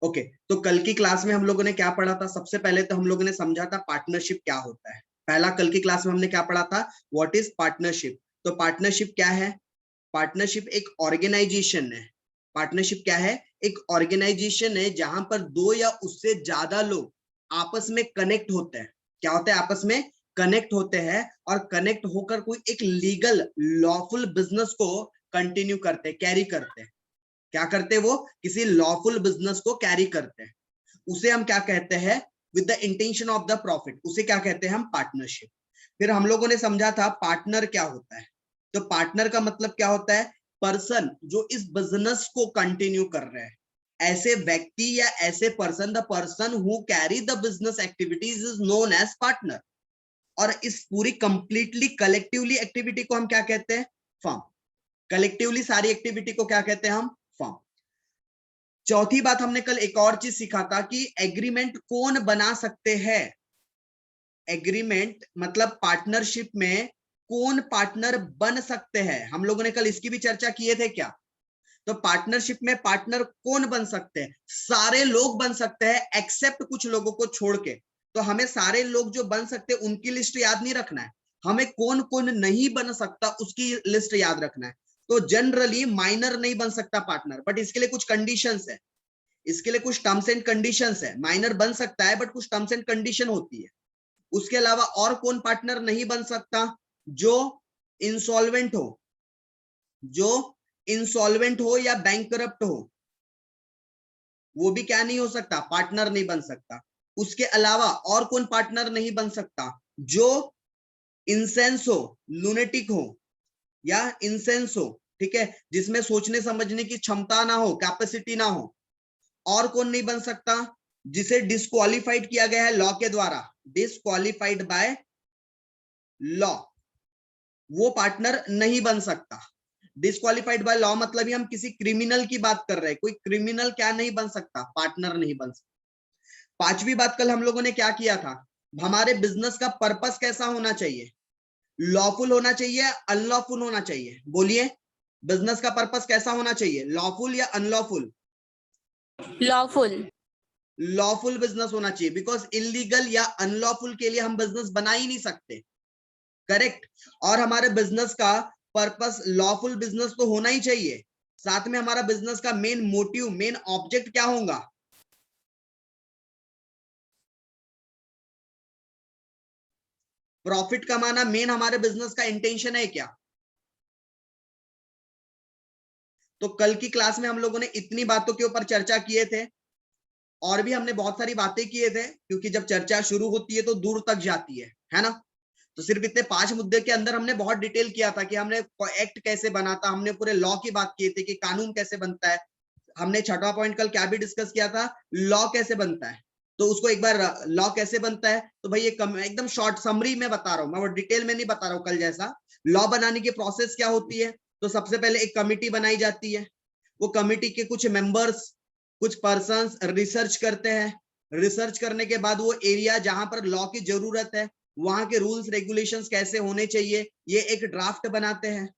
Okay, तो कल की क्लास में हम लोगों ने क्या पढ़ा था? सबसे पहले तो हम लोगों ने समझा था पार्टनरशिप क्या होता है। पहला कल की क्लास में हमने क्या पढ़ा था? What is partnership. तो पार्टनरशिप क्या है? पार्टनरशिप एक ऑर्गेनाइजेशन है। पार्टनरशिप क्या है? एक ऑर्गेनाइजेशन है जहां पर दो या उससे ज्यादा लोग आपस में कनेक्ट होते हैं। क्या होता है? आपस में कनेक्ट होते हैं और कनेक्ट होकर कोई एक लीगल लॉफुल बिजनेस को कंटिन्यू करते हैं, कैरी करते हैं। क्या करते हैं? वो किसी लॉफुल बिजनेस को कैरी करते हैं। उसे हम क्या कहते हैं? With the intention of the profit, उसे क्या कहते हैं हम? पार्टनरशिप। फिर हम लोगों ने समझा था पार्टनर क्या होता है। तो पार्टनर का मतलब क्या होता है? पर्सन जो इस बिजनेस को कंटिन्यू कर रहे हैं। ऐसे व्यक्ति या ऐसे person, the person who carry the business activities is known as partner. और इस पूरी कंप्लीटली कलेक्टिवली एक्टिविटी को हम क्या कहते हैं? फर्म। कलेक्टिवली सारी एक्टिविटी को क्या कहते हैं हम? फर्म। चौथी बात, हमने कल एक और चीज सीखा था कि एग्रीमेंट कौन बना सकते हैं। एग्रीमेंट मतलब पार्टनरशिप में कौन पार्टनर बन सकते हैं। हम लोगों ने कल इसकी भी चर्चा किए थे क्या? तो पार्टनरशिप में पार्टनर कौन बन सकते हैं? सारे लोग बन सकते हैं एक्सेप्ट कुछ लोगों को छोड़ के। तो हमें सारे लोग जो बन सकते हैं उनकी लिस्ट याद नहीं रखना है, हमें कौन कौन नहीं बन सकता उसकी लिस्ट याद रखना है। तो जनरली माइनर नहीं बन सकता पार्टनर, बट इसके लिए कुछ कंडीशंस है, इसके लिए कुछ टर्म्स एंड कंडीशंस है। माइनर बन सकता है बट कुछ टर्म्स एंड कंडीशन होती है। उसके अलावा और कौन पार्टनर नहीं बन सकता? जो इंसॉल्वेंट हो, जो इंसॉल्वेंट हो या बैंकरप्ट हो, वो भी क्या नहीं हो सकता? पार्टनर नहीं बन सकता। उसके अलावा और कौन पार्टनर नहीं बन सकता? जो इंसेंस हो, लूनेटिक हो या इंसेंस हो, ठीक है, जिसमें सोचने समझने की क्षमता ना हो, कैपेसिटी ना हो। और कौन नहीं बन सकता? जिसे डिस्क्वालिफाइड किया गया है लॉ के द्वारा, डिस्क्वालिफाइड बाय लॉ, वो पार्टनर नहीं बन सकता। डिस्क्वालिफाइड बाय लॉ मतलब ही हम किसी क्रिमिनल की बात कर रहे हैं, कोई क्रिमिनल क्या नहीं बन सकता? पार्टनर नहीं बन सकता। पांचवी बात, कल हम लोगों ने क्या किया था? हमारे बिजनेस का पर्पस कैसा होना चाहिए? लॉफुल होना चाहिए, अनलॉफुल होना चाहिए? बोलिए, बिजनेस का पर्पस कैसा होना चाहिए? लॉफुल या अनलॉफुल? लॉफुल। लॉफुल बिजनेस होना चाहिए, बिकॉज इलीगल या अनलॉफुल के लिए हम बिजनेस बना ही नहीं सकते। करेक्ट। और हमारे बिजनेस का पर्पस लॉफुल बिजनेस तो होना ही चाहिए। साथ में हमारा बिजनेस का मेन मोटिव, मेन ऑब्जेक्ट क्या होगा? प्रॉफिट कमाना मेन हमारे बिजनेस का इंटेंशन है क्या? तो कल की क्लास में हम लोगों ने इतनी बातों के ऊपर चर्चा किए थे, और भी हमने बहुत सारी बातें किए थे, क्योंकि जब चर्चा शुरू होती है तो दूर तक जाती है ना। तो सिर्फ इतने 5 मुद्दे के अंदर हमने बहुत डिटेल किया था कि हमने एक्ट कैसे बना था, हमने पूरे लॉ की बात की थी कि कानून कैसे बनता है। हमने छठा पॉइंट कल क्या भी डिस्कस किया था? लॉ कैसे बनता है। तो उसको एक बार, लॉ कैसे बनता है, तो भाई एकदम शॉर्ट समरी में बता रहा हूं, मैं वो डिटेल में नहीं बता रहा हूं कल जैसा। लॉ बनाने की प्रोसेस क्या होती है? तो सबसे पहले एक कमिटी बनाई जाती है। वो कमिटी के कुछ मेंबर्स, कुछ पर्संस रिसर्च करते हैं। रिसर्च करने के बाद वो एरिया जहां पर लॉ की जरूरत है, वहां के रूल्स रेगुलेशंस कैसे होने चाहिए, ये एक ड्राफ्ट बनाते हैं।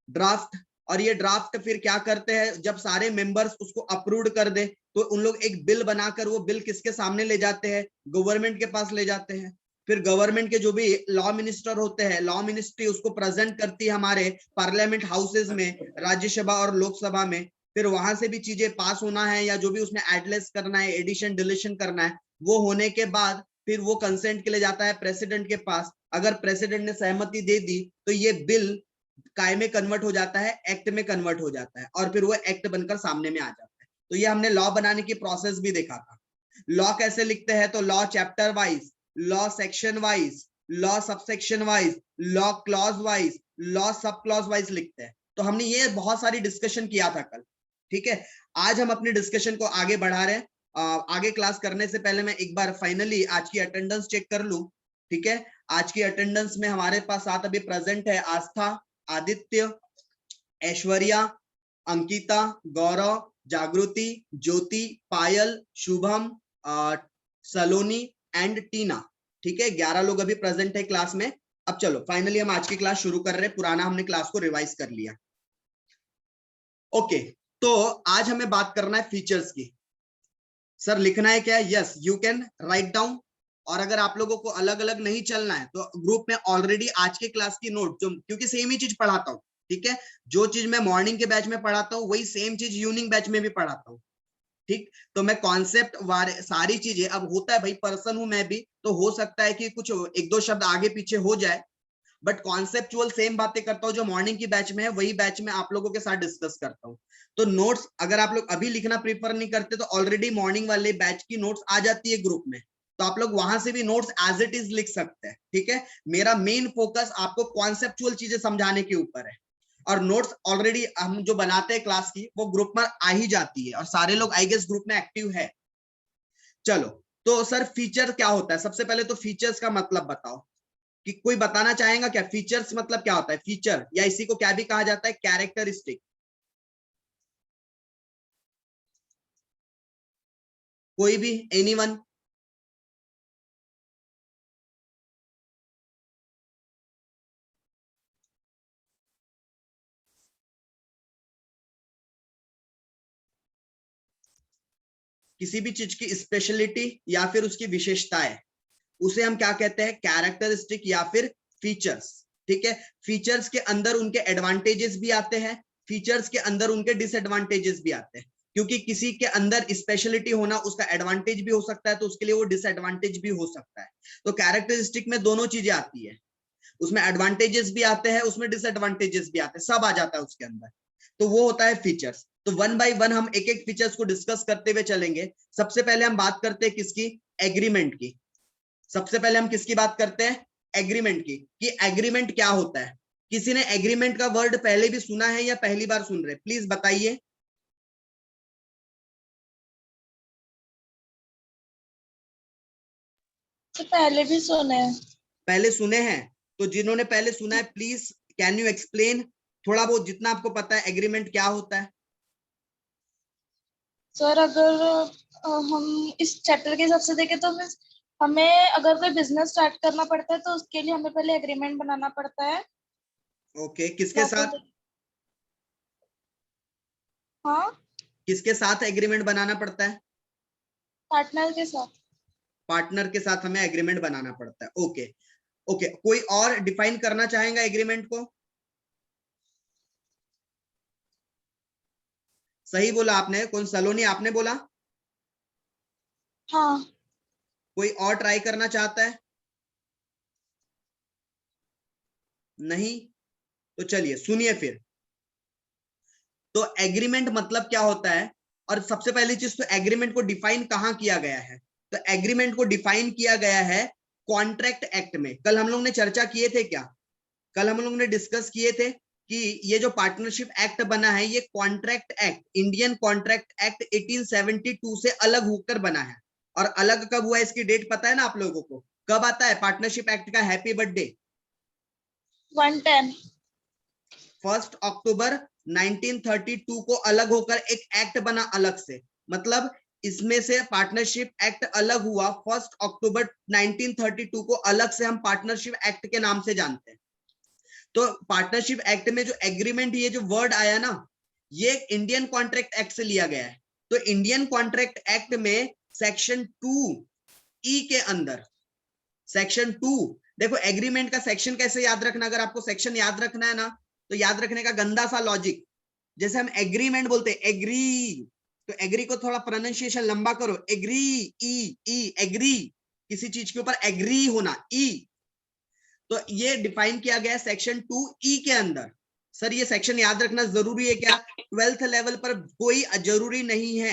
ड्राफ्ट, और ये ड्राफ्ट फिर क्या करते हैं, जब सारे मेंबर्स उसको अप्रूव कर दे तो उन लोग एक बिल बनाकर वो बिल किसके सामने ले जाते हैं? गवर्नमेंट के पास ले जाते हैं। फिर गवर्नमेंट के जो भी लॉ मिनिस्टर होते हैं, लॉ मिनिस्ट्री उसको प्रेजेंट करती है हमारे पार्लियामेंट हाउसेज में, राज्यसभा और लोकसभा में। फिर वहां से भी चीजें पास होना है, या जो भी उसमें एडलेस करना है, एडिशन डिलीशन करना है, वो होने के बाद फिर वो कंसेंट के लिए जाता है प्रेसिडेंट के पास। अगर प्रेसिडेंट ने सहमति दे दी तो ये बिल काय में कन्वर्ट हो जाता है, एक्ट में कन्वर्ट हो जाता है, और फिर वो एक्ट बनकर सामने में आ जाता है। तो ये हमने लॉ बनाने की प्रोसेस भी देखा था। लॉ कैसे लिखते हैं? तो law chapter wise, law section wise, law subsection wise, law clause wise, law sub clause wise लिखते हैं। तो हमने ये बहुत सारी डिस्कशन किया था कल, ठीक है। आज हम अपने डिस्कशन को आगे बढ़ा रहे हैं। आगे क्लास करने से पहले मैं एक बार फाइनली आज की अटेंडेंस चेक कर लूं, ठीक है। आज की अटेंडेंस में हमारे पास साथ अभी प्रेजेंट है आस्था, आदित्य, ऐश्वर्या, अंकिता, गौरव, जागृति, ज्योति, पायल, शुभम, सलोनी एंड टीना, ठीक है। 11 लोग अभी प्रेजेंट है क्लास में। अब चलो फाइनली हम आज की क्लास शुरू कर रहे हैं, पुराना हमने क्लास को रिवाइज कर लिया। ओके, तो आज हमें बात करना है फीचर्स की। सर लिखना है क्या? Yes, you can write down. और अगर आप लोगों को अलग अलग नहीं चलना है तो ग्रुप में ऑलरेडी आज के क्लास की नोट, जो क्योंकि सेम ही चीज पढ़ाता हूँ, ठीक है, जो चीज मैं मॉर्निंग के बैच में पढ़ाता हूँ वही सेम चीज इवनिंग बैच में भी पढ़ाता हूँ, ठीक। तो मैं कॉन्सेप्ट सारी चीजें, अब होता है भाई पर्सन हूं मैं भी, तो हो सकता है कि कुछ एक दो शब्द आगे पीछे हो जाए, बट कॉन्सेप्चुअल सेम बातें करता हूँ जो मॉर्निंग की बैच में है, वही बैच में आप लोगों के साथ डिस्कस करता हूँ। तो नोट्स अगर आप लोग अभी लिखना प्रीफर नहीं करते तो ऑलरेडी मॉर्निंग वाले बैच की नोट्स आ जाती है ग्रुप में, तो आप लोग वहां से भी नोट्स एज इट इज लिख सकते हैं, ठीक है। मेरा मेन फोकस आपको कॉन्सेप्चुअल चीजें समझाने के ऊपर है, और नोट्स ऑलरेडी हम जो बनाते हैं क्लास की वो ग्रुप में आ ही जाती है, और सारे लोग आई गेस ग्रुप में एक्टिव है। चलो, तो सर फीचर क्या होता है? सबसे पहले तो फीचर्स का मतलब बताओ, कि कोई बताना चाहेगा क्या? फीचर्स मतलब क्या होता है? फीचर, या इसी को क्या भी कहा जाता है? कैरेक्टरिस्टिक। कोई भी, एनीवन? किसी भी चीज की स्पेशलिटी या फिर उसकी विशेषताएं, उसे हम क्या कहते हैं? कैरेक्टरिस्टिक या फिर फीचर्स, ठीक है। फीचर्स के अंदर उनके एडवांटेजेस भी आते हैं, फीचर्स के अंदर उनके डिसएडवांटेजेस भी आते हैं, क्योंकि किसी के अंदर स्पेशलिटी होना उसका एडवांटेज भी हो सकता है, तो उसके लिए वो डिसएडवांटेज भी हो सकता है। तो कैरेक्टरिस्टिक में दोनों चीजें आती है, उसमें एडवांटेजेस भी आते हैं, उसमें डिसएडवांटेजेस भी आते हैं, सब आ जाता है उसके अंदर। तो वो होता है फीचर्स। तो वन बाय वन हम एक एक फीचर्स को डिस्कस करते हुए चलेंगे। सबसे पहले हम बात करते हैं किसकी? एग्रीमेंट की। सबसे पहले हम किसकी बात करते हैं? एग्रीमेंट की, कि एग्रीमेंट क्या होता है। किसी ने एग्रीमेंट का वर्ड पहले भी सुना है या पहली बार सुन रहे? प्लीज बताइए। तो पहले भी सुने हैं। पहले सुने हैं? तो जिन्होंने पहले सुना है प्लीज कैन यू एक्सप्लेन थोड़ा बहुत, जितना आपको पता है एग्रीमेंट क्या होता है। सर अगर हम इस चैप्टर के हिसाब से देखें तो हमें अगर कोई बिजनेस स्टार्ट करना पड़ता है तो उसके लिए हमें पहले एग्रीमेंट बनाना पड़ता है। ओके, किसके या साथ? फिर हाँ, किसके साथ एग्रीमेंट बनाना पड़ता है? पार्टनर के साथ। पार्टनर के साथ हमें एग्रीमेंट बनाना पड़ता है। ओके ओके, कोई और डिफाइन करना चाहेगा एग्रीमेंट को? सही बोला आपने। कौन? सलोनी आपने बोला। हाँ। कोई और ट्राई करना चाहता है? नहीं? तो चलिए सुनिए फिर। तो एग्रीमेंट मतलब क्या होता है, और सबसे पहली चीज तो एग्रीमेंट को डिफाइन कहां किया गया है? तो एग्रीमेंट को डिफाइन किया गया है कॉन्ट्रैक्ट एक्ट में। कल हम लोग ने चर्चा किए थे क्या? कल हम लोग ने डिस्कस किए थे कि ये जो पार्टनरशिप एक्ट बना है ये contract act, Indian contract act 1872 से अलग होकर बना है। और अलग कब हुआ इसकी डेट पता है ना आप लोगों को? कब आता है पार्टनरशिप एक्ट का हैप्पी बर्थडे? 110। 1 अक्टूबर 1932 को अलग होकर एक एक्ट बना अलग से। मतलब इसमें से पार्टनरशिप एक्ट अलग हुआ 1 अक्टूबर 1932 को, अलग से हम पार्टनरशिप एक्ट के नाम से जानते हैं। तो पार्टनरशिप एक्ट में जो एग्रीमेंट, ये जो वर्ड आया ना, ये इंडियन कॉन्ट्रैक्ट एक्ट से लिया गया है। तो इंडियन कॉन्ट्रैक्ट एक्ट में सेक्शन 2E के अंदर, सेक्शन 2, देखो एग्रीमेंट का सेक्शन कैसे याद रखना, अगर आपको सेक्शन याद रखना है ना, तो याद रखने का गंदा सा लॉजिक, जैसे हम एग्रीमेंट बोलते हैं, एग्री, तो एग्री को थोड़ा प्रोनाउंसिएशन लंबा करो, एग्री, ई एग्री, किसी चीज के ऊपर एग्री होना, ई। तो ये डिफाइन किया गया है सेक्शन 2E के अंदर। सर ये सेक्शन याद रखना जरूरी है क्या? 12th लेवल पर कोई जरूरी नहीं है,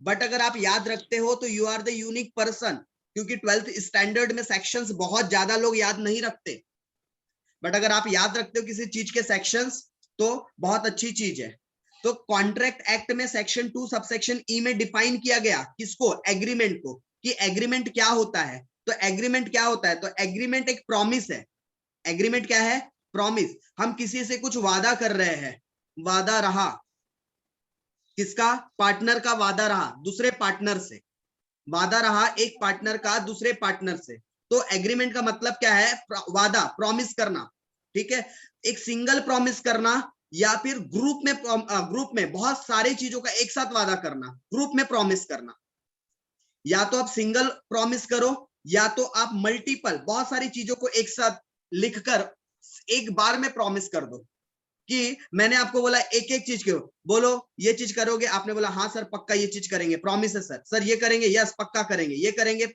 बट अगर आप याद रखते हो तो you are the unique person, क्योंकि 12th स्टैंडर्ड में सेक्शंस बहुत ज्यादा लोग याद नहीं रखते, बट अगर आप याद रखते हो किसी चीज के सेक्शंस तो बहुत अच्छी चीज है। तो कॉन्ट्रैक्ट एक्ट में सेक्शन 2 सबसेक्शन ई में डिफाइन किया गया किसको? एग्रीमेंट को, कि एग्रीमेंट क्या होता है। तो एग्रीमेंट क्या होता है? तो एग्रीमेंट एक प्रॉमिस है। एग्रीमेंट क्या है? प्रॉमिस। हम किसी से कुछ वादा कर रहे हैं, वादा रहा किसका? पार्टनर का वादा रहा दूसरे पार्टनर से, वादा रहा एक पार्टनर का दूसरे पार्टनर से। तो एग्रीमेंट का मतलब क्या है? वादा, प्रॉमिस करना, ठीक है। एक सिंगल प्रॉमिस करना, या फिर ग्रुप में बहुत सारी चीजों का एक साथ वादा करना, ग्रुप में प्रॉमिस करना। या तो आप सिंगल प्रॉमिस करो, या तो आप मल्टीपल बहुत सारी चीजों को एक साथ लिखकर एक बार में प्रॉमिस कर दो कि मैंने आपको बोला एक एक चीज करो, बोलो ये चीज करोगे, आपने बोला हाँ सर पक्का ये चीज करेंगे, प्रॉमिस है सर, सर ये करेंगे, यस पक्का करेंगे, ये करेंगे।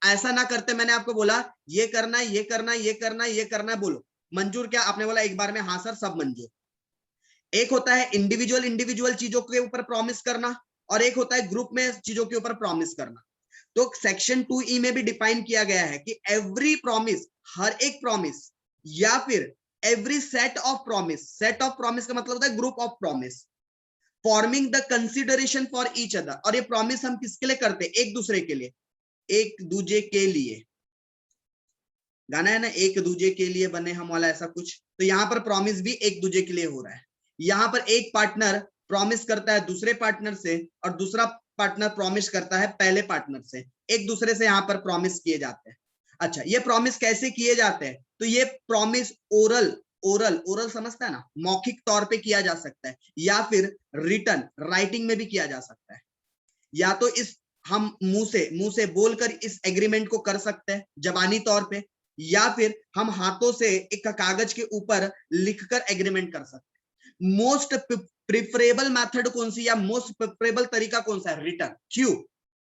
ऐसा ना करते, मैंने आपको बोला ये करना है, ये करना है, ये करना है, ये करना है, बोलो मंजूर क्या, आपने बोला एक बार में हाँ सर सब मंजूर। एक होता है इंडिविजुअल इंडिविजुअल चीजों के ऊपर प्रॉमिस करना, और एक होता है ग्रुप में चीजों के ऊपर प्रॉमिस करना। तो सेक्शन 2E में भी डिफाइन किया गया है कि एवरी प्रॉमिस, हर एक प्रॉमिस, या फिर every set of promise, set of promise का मतलब होता है group of promise, forming the consideration for each other. और ये प्रॉमिस हम किसके लिए करते हैं, एक दूसरे के लिए, एक दूजे के लिए। गाना है ना, एक दूजे के लिए बने हम वाला, ऐसा कुछ। तो यहाँ पर प्रॉमिस भी एक दूजे के लिए हो रहा है। यहाँ पर एक पार्टनर प्रॉमिस करता है दूसरे पार्टनर से, और दूसरा पार्टनर प्रॉमिस करता है पहले पार्टनर से, एक दूसरे से यहाँ पर प्रॉमिस किए जाते हैं। अच्छा, ये प्रॉमिस कैसे किए जाते हैं, तो ये प्रॉमिस ओरल, ओरल ओरल समझता है ना, मौखिक तौर पे किया जा सकता है, या फिर रिटन राइटिंग में भी किया जा सकता है। या तो इस हम मुंह से बोलकर इस एग्रीमेंट को कर सकते हैं जबानी तौर पे, या फिर हम हाथों से एक कागज के ऊपर लिखकर एग्रीमेंट कर सकते हैं। मोस्ट प्रिफरेबल मेथड कौन सी, या मोस्ट प्रिफरेबल तरीका कौन सा है, रिटर्न। क्यों,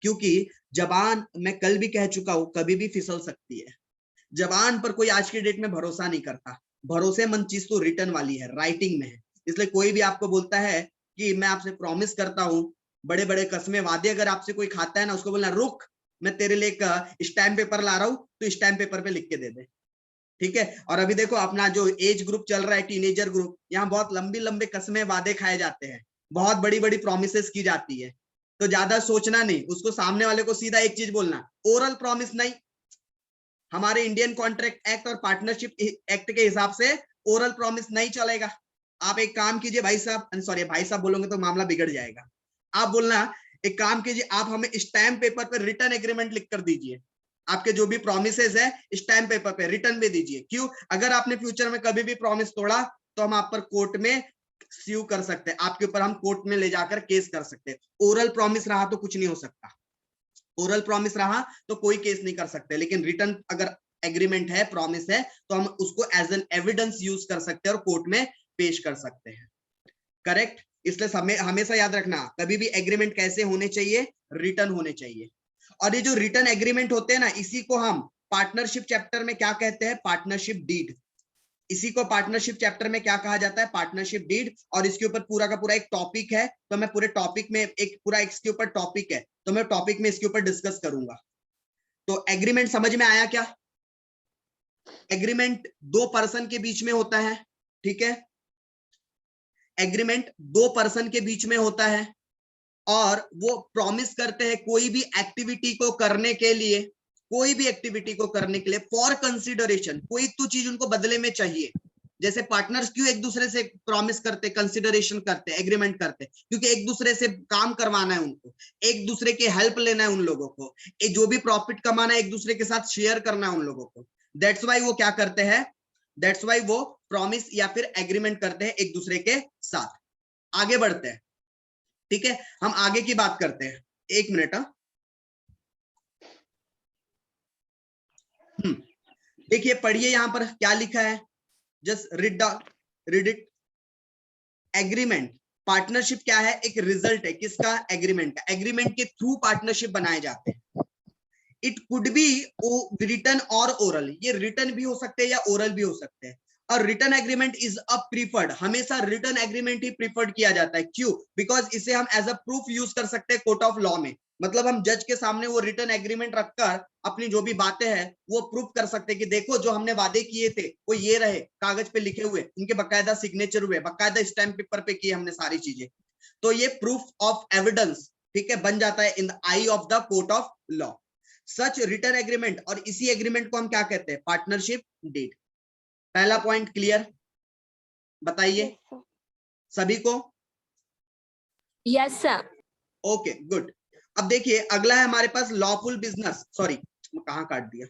क्योंकि जबान, मैं कल भी कह चुका हूं, कभी भी फिसल सकती है। जबान पर कोई आज की डेट में भरोसा नहीं करता, भरोसेमंद चीज तो रिटर्न वाली है, राइटिंग में है। इसलिए कोई भी आपको बोलता है कि मैं आपसे प्रॉमिस करता हूं, बड़े बड़े कसमें वादे अगर आपसे कोई खाता है ना, उसको बोलना रुक, मैं तेरे लिए एक स्टैम्प पेपर ला रहा हूं, तो स्टैम्प पेपर पे लिख के दे दे, ठीक है। और अभी देखो अपना जो एज ग्रुप चल रहा है, टीनेजर ग्रुप, यहाँ बहुत लंबी लंबे कसमें वादे खाए जाते हैं, बहुत बड़ी बड़ी प्रोमिसेस की जाती है। तो ज्यादा सोचना नहीं, उसको सामने वाले को सीधा एक चीज बोलना, ओरल प्रॉमिस नहीं। हमारे इंडियन कॉन्ट्रैक्ट एक्ट और पार्टनरशिप एक्ट के हिसाब से ओरल प्रॉमिस नहीं चलेगा। आप एक काम कीजिए भाई साहब, सॉरी भाई साहब बोलोगे तो मामला बिगड़ जाएगा। आप बोलना, एक काम कीजिए, आप हमें स्टैम्प पेपर पर रिटर्न एग्रीमेंट लिख कर दीजिए, आपके जो भी प्रोमिसेस है स्टैम्प पेपर पे रिटर्न में दीजिए। क्यों, अगर आपने फ्यूचर में कभी भी प्रॉमिस तोड़ा तो हम आप पर कोर्ट में स्यू कर सकते हैं, आपके ऊपर हम कोर्ट में ले जाकर केस कर सकते हैं। ओरल प्रॉमिस रहा तो कुछ नहीं हो सकता, ओरल प्रॉमिस रहा तो कोई केस नहीं कर सकते, लेकिन रिटर्न अगर एग्रीमेंट है, प्रॉमिस है, तो हम उसको एज एन एविडेंस यूज कर सकते हैं और कोर्ट में पेश कर सकते हैं। करेक्ट। इसलिए हमेशा याद रखना, कभी भी एग्रीमेंट कैसे होने चाहिए, रिटर्न होने चाहिए। और ये जो रिटर्न एग्रीमेंट होते हैं ना, इसी को हम पार्टनरशिप चैप्टर में क्या कहते हैं, पार्टनरशिप डीड। इसी को पार्टनरशिप चैप्टर में क्या कहा जाता है, पार्टनरशिप डीड। और इसके ऊपर पूरा का पूरा एक टॉपिक है, तो मैं पूरे टॉपिक में, एक पूरा इसके ऊपर टॉपिक है, तो मैं टॉपिक में इसके ऊपर डिस्कस करूंगा। तो एग्रीमेंट समझ में आया क्या? एग्रीमेंट दो पर्सन के बीच में होता है, ठीक है। एग्रीमेंट दो पर्सन के बीच में होता है, और वो प्रॉमिस करते हैं कोई भी एक्टिविटी को करने के लिए, कोई भी एक्टिविटी को करने के लिए फॉर कंसिडरेशन, कोई तो चीज उनको बदले में चाहिए। जैसे पार्टनर्स क्यों एक दूसरे से प्रॉमिस करते, कंसिडरेशन करते, एग्रीमेंट करते, क्योंकि एक दूसरे से काम करवाना है उनको, एक दूसरे की हेल्प लेना है उन लोगों को, जो भी प्रॉफिट कमाना है एक दूसरे के साथ शेयर करना है उन लोगों को। दैट्स वाई वो क्या करते हैं, दैट्स वाई वो प्रॉमिस या फिर एग्रीमेंट करते हैं एक दूसरे के साथ। आगे बढ़ते हैं, ठीक है, हम आगे की बात करते हैं। एक मिनट। देखिए पढ़िए यहां पर क्या लिखा है, just read it. Agreement, partnership क्या है, एक रिजल्ट है किसका, एग्रीमेंट का। एग्रीमेंट के थ्रू पार्टनरशिप बनाए जाते हैं। इट कुड बी रिटन और ओरल, ये रिटन भी हो सकते हैं या ओरल भी हो सकते हैं। और written agreement is a preferred, हमेशा रिटन एग्रीमेंट ही प्रीफर्ड किया जाता है। क्यों, बिकॉज इसे हम एज अ प्रूफ यूज कर सकते हैं कोर्ट ऑफ लॉ में। मतलब हम जज के सामने वो रिटन एग्रीमेंट रखकर अपनी जो भी बातें हैं वो प्रूफ कर सकते हैं कि देखो जो हमने वादे किए थे वो ये रहे, कागज पे लिखे हुए, उनके बकायदा सिग्नेचर हुए, बकायदा स्टैम्प पेपर पे किए हमने सारी चीजें। तो ये प्रूफ ऑफ एविडेंस, ठीक है, बन जाता है in the eye of the court of law. Such written agreement, और इसी एग्रीमेंट को हम क्या कहते हैं, पार्टनरशिप डीड। पहला पॉइंट क्लियर, बताइए सभी को। Yes sir. Okay good. अब देखिए अगला है हमारे पास लॉफुल बिजनेस, सॉरी कहां काट दिया,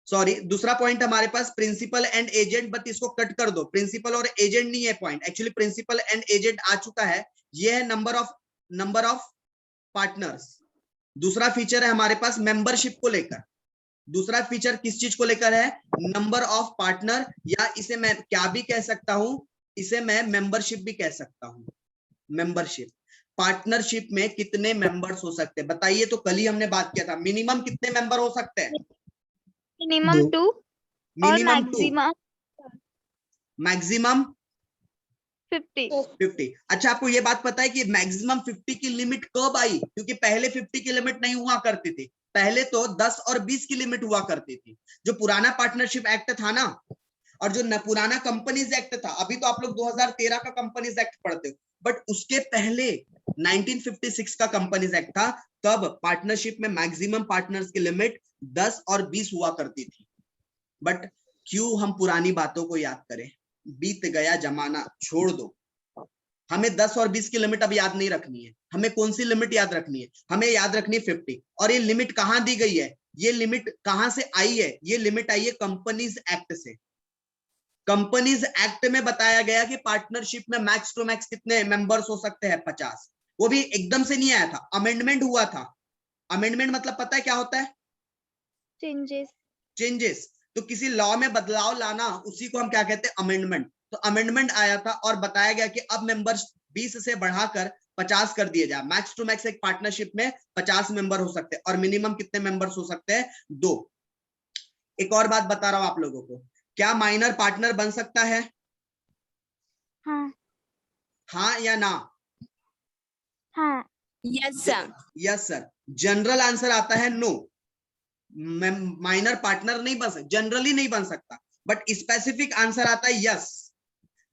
सॉरी, दूसरा पॉइंट हमारे पास प्रिंसिपल एंड एजेंट, बट इसको कट कर दो, प्रिंसिपल और एजेंट नहीं है point, actually principal and agent आ चुका है, ये है नंबर ऑफ पार्टनर्स, दूसरा फीचर है हमारे पास मेंबरशिप को लेकर। दूसरा फीचर किस चीज को लेकर है? नंबर ऑफ पार्टनर, या इसे मैं क्या भी कह सकता हूं, इसे मैं मेंबरशिप भी कह सकता हूं। मेंबरशिप, पार्टनरशिप में कितने मेंबर्स हो सकते हैं बताइए। तो कल ही हमने बात किया था, मिनिमम कितने मेंबर हो सकते हैं? मिनिमम 2 और मिनिमम 2, मैक्सिमम मैक्सिमम 50। 50। अच्छा, आपको ये बात पता है कि मैक्सिमम 50 की लिमिट कब आई? क्योंकि पहले 50 की लिमिट नहीं हुआ करती थी, पहले तो 10 और 20 की लिमिट हुआ करती थी। जो पुराना पार्टनरशिप एक्ट था ना, और जो पुराना कंपनीज एक्ट था, अभी तो आप लोग 2013 का कंपनीज एक्ट पढ़ते हो, बट उसके पहले 1956 का कंपनीज एक्ट था, तब पार्टनरशिप में मैक्सिमम पार्टनर्स की लिमिट 10 और 20 हुआ करती थी। बट क्यों हम पुरानी बातों को याद करें? बीत गया जमाना, छोड़ दो। हमें 10 और 20 की लिमिट अब याद नहीं रखनी है। हमें कौन सी लिमिट याद रखनी है? हमें याद रखनी है 50। और ये लिमिट कहां दी गई है? ये लिमिट कहां से आई है? ये लिमिट आई है कंपनीज एक्ट से। कंपनीज एक्ट में बताया गया कि पार्टनरशिप में मैक्स टू मैक्स कितने मेंबर्स हो सकते हैं? 50। वो भी एकदम से नहीं आया था, अमेंडमेंट हुआ था। अमेंडमेंट मतलब पता है क्या होता है? चेंजेस। चेंजेस। तो किसी लॉ में बदलाव लाना, उसी को हम क्या कहते हैं? अमेंडमेंट। तो अमेंडमेंट आया था और बताया गया कि अब मेंबर्स 20 से बढ़ाकर 50 कर दिए जाए। मैक्स टू मैक्स एक पार्टनरशिप में 50 मेंबर हो सकते हैं, और मिनिमम कितने मेंबर्स हो सकते हैं? 2। एक और बात बता रहा हूं आप लोगों को, क्या माइनर पार्टनर बन सकता है? हाँ हाँ या ना? हाँ। Yes sir. Yes sir. General answer आता है नो। माइनर पार्टनर नहीं बन सकता, जनरली नहीं बन सकता, बट स्पेसिफिक आंसर आता है यस।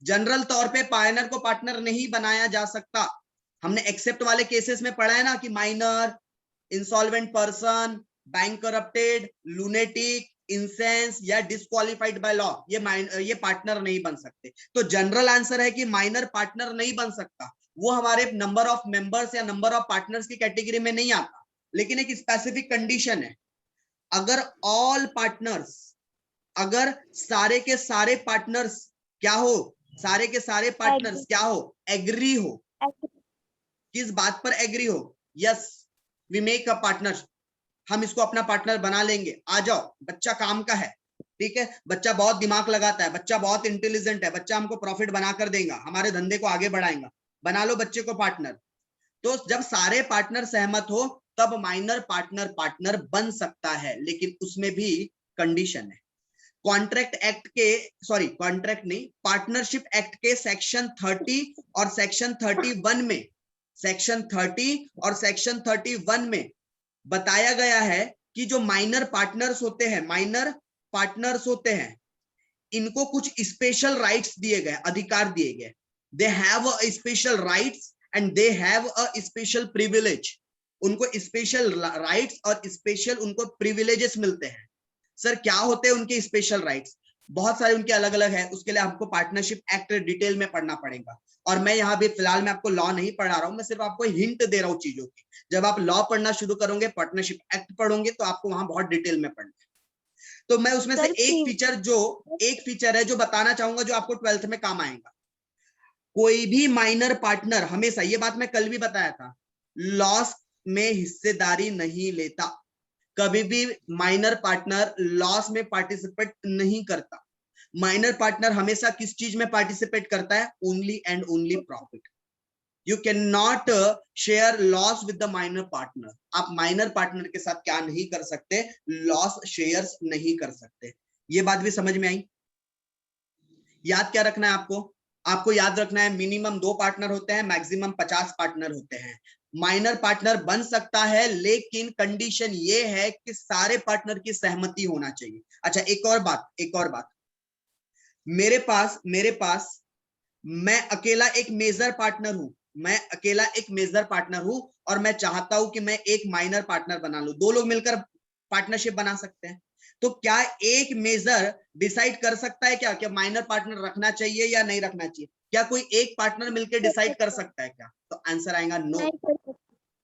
जनरल तौर पे माइनर को पार्टनर नहीं बनाया जा सकता। हमने एक्सेप्ट वाले केसेस में पढ़ा है ना कि minor, insolvent person, bank corrupted, lunatic, incense या डिस्क्वालिफाइड बाय लॉ, ये पार्टनर नहीं बन सकते। तो जनरल आंसर है कि माइनर पार्टनर नहीं बन सकता। वो हमारे नंबर ऑफ मेंबर्स या नंबर ऑफ पार्टनर्स की कैटेगरी में नहीं आता। लेकिन एक स्पेसिफिक कंडीशन है, अगर ऑल पार्टनर्स, अगर सारे के सारे पार्टनर्स क्या हो, सारे के सारे पार्टनर्स क्या हो? एग्री हो। किस बात पर एग्री हो? Yes, we make a partner, हम इसको अपना पार्टनर बना लेंगे, आ जाओ, बच्चा काम का है, ठीक है, बच्चा बहुत दिमाग लगाता है, बच्चा बहुत इंटेलिजेंट है, बच्चा हमको प्रॉफिट बनाकर देगा, हमारे धंधे को आगे बढ़ाएगा, बना लो बच्चे को पार्टनर। तो जब सारे पार्टनर सहमत हो, तब माइनर पार्टनर पार्टनर बन सकता है, लेकिन उसमें भी कंडीशन है। कॉन्ट्रैक्ट एक्ट के, सॉरी कॉन्ट्रैक्ट नहीं, पार्टनरशिप एक्ट के सेक्शन 30 और सेक्शन 31 में, सेक्शन 30 और सेक्शन 31 में बताया गया है कि जो माइनर पार्टनर्स होते हैं, माइनर पार्टनर्स होते हैं, इनको कुछ स्पेशल राइट्स दिए गए, अधिकार दिए गए। They have a special rights and they have a special privilege. उनको स्पेशल राइट्स और स्पेशल उनको प्रिविलेजेस मिलते हैं। सर क्या होते हैं उनके स्पेशल राइट्स? बहुत सारे उनके अलग अलग है, उसके लिए हमको पार्टनरशिप एक्ट डिटेल में पढ़ना पड़ेगा। और मैं यहाँ भी फिलहाल मैं आपको लॉ नहीं पढ़ा रहा हूँ, मैं सिर्फ आपको हिंट दे रहा हूँ चीजों की। जब आप लॉ पढ़ना शुरू करोगे, पार्टनरशिप एक्ट पढ़ोगे, तो आपको वहां बहुत डिटेल में पढ़ना है। तो मैं उसमें से एक फीचर है जो बताना चाहूंगा, जो आपको 12th में काम आएगा। कोई भी माइनर पार्टनर हमेशा, ये बात मैं कल भी बताया था, लॉस में हिस्सेदारी नहीं लेता। कभी भी माइनर पार्टनर लॉस में पार्टिसिपेट नहीं करता। माइनर पार्टनर हमेशा किस चीज में पार्टिसिपेट करता है? Only and only profit. You can not share loss with the minor partner. आप माइनर पार्टनर के साथ क्या नहीं कर सकते? लॉस शेयर्स नहीं कर सकते। ये बात भी समझ में आई? याद क्या रखना है आपको? आपको याद रखना है मिनिमम 2 पार्टनर होते हैं, मैक्सिमम 50 पार्टनर होते हैं। माइनर पार्टनर बन सकता है, लेकिन कंडीशन ये है कि सारे पार्टनर की सहमति होना चाहिए। अच्छा, एक और बात, मेरे पास मैं अकेला एक मेजर पार्टनर हूं, मैं अकेला एक मेजर पार्टनर हूं, और मैं चाहता हूं कि मैं एक माइनर पार्टनर बना लूं। 2 लोग मिलकर पार्टनरशिप बना सकते हैं। तो क्या एक मेजर डिसाइड कर सकता है क्या माइनर पार्टनर रखना चाहिए या नहीं रखना चाहिए? क्या कोई एक पार्टनर मिलकर डिसाइड कर सकता है क्या? तो आंसर आएगा नो।